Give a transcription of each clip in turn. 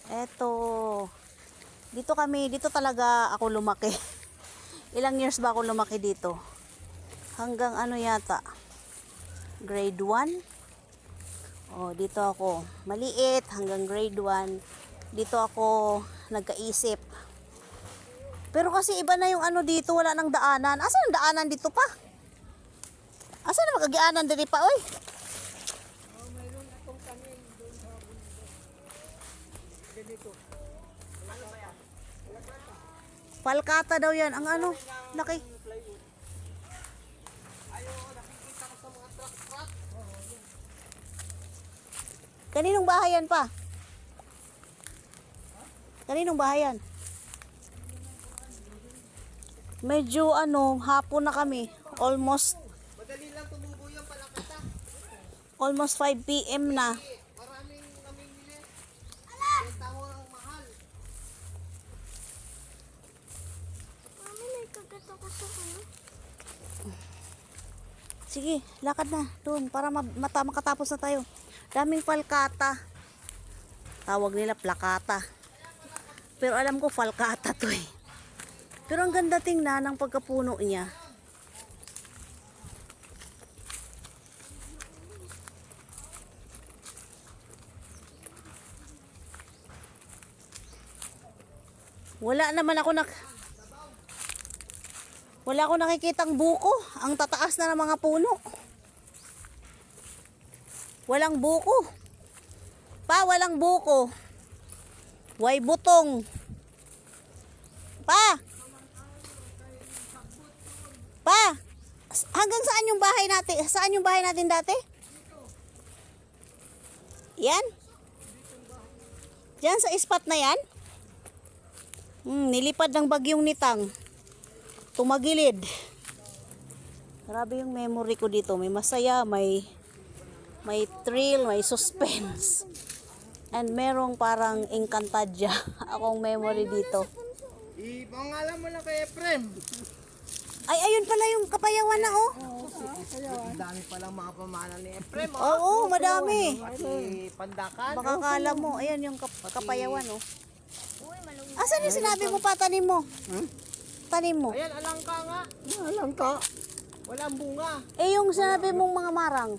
Eto. Dito talaga ako lumaki. Ilang years ba ako lumaki dito? Hanggang ano yata? Grade 1? Oh, dito ako. Maliit hanggang grade 1. Dito ako nagkaisip. Pero kasi iba na yung ano dito, wala nang daanan. Asan ang daanan dito pa? Asan na magagianan dito pa, oy? Mayroon akong kanin doon sa bundok. Ganito. Palkata daw yan. Ang ano? Laki. Nakikita ko sa mga truck. Kaninong bahay yan pa? Kaninong bahay yan? Medyo ano, hapon na kami. Almost Madali lang tumubo yung palakata. 5 PM na. Maraming namimili. Yung tawo ang mahal. Mami, may kagat ako sa ano. Sige, lakad na doon para makatapos na tayo. Daming palkata. Tawag nila plakata. Pero alam ko falkata to eh. Pero ang ganda tingnan ng pagkapuno niya. Wala ako nakikitang buko. Ang tataas na ng mga puno. Walang buko. Pa, walang buko. Way butong. Pa! Pa! Hanggang saan yung bahay natin? Saan yung bahay natin dati? Yan? Diyan sa spot na yan? Nilipad ng bagyong Nitang. Tumagilid. Grabe yung memory ko dito. May masaya, may thrill, may suspense. And merong parang Encantadia akong memory dito. Ipangalan mo lang kay Efrem. Ay, ayun pala yung Kapayawan na, oh. Ang dami palang mga pamana ni Efrem. Oo, madami. Pati Pandakan. Baka kala mo, ayan yung Kapayawan, oh. Asan yung sinabi mo pa, tanim mo? Tanim mo. Ayan, alangka nga. Alangka. Walang bunga. Eh, yung sinabi mong mga marang.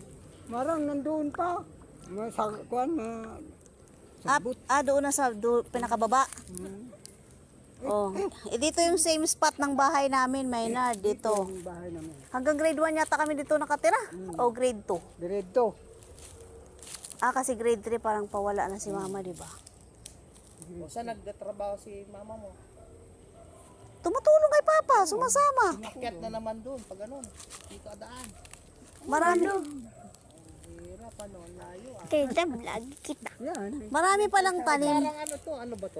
Marang nandoon pa. Masakwan na. Doon na sa pinakababa. Oh, dito yung same spot ng bahay namin, Maynard, dito. Bahay namin. Hanggang grade 1 yata kami dito nakatira. O grade 2. Diretso. Kasi grade 3 parang pawala na si mama, di ba? O saan nagtatrabaho si mama mo? Tumutulong kay papa, sumasama. Akyat na naman doon pag ganun. Hindi ka daan. Marami. Hirap ano, layo ah. Kita vlog kita. Yan. Marami palang tanim. Parang ano to, ano ba to?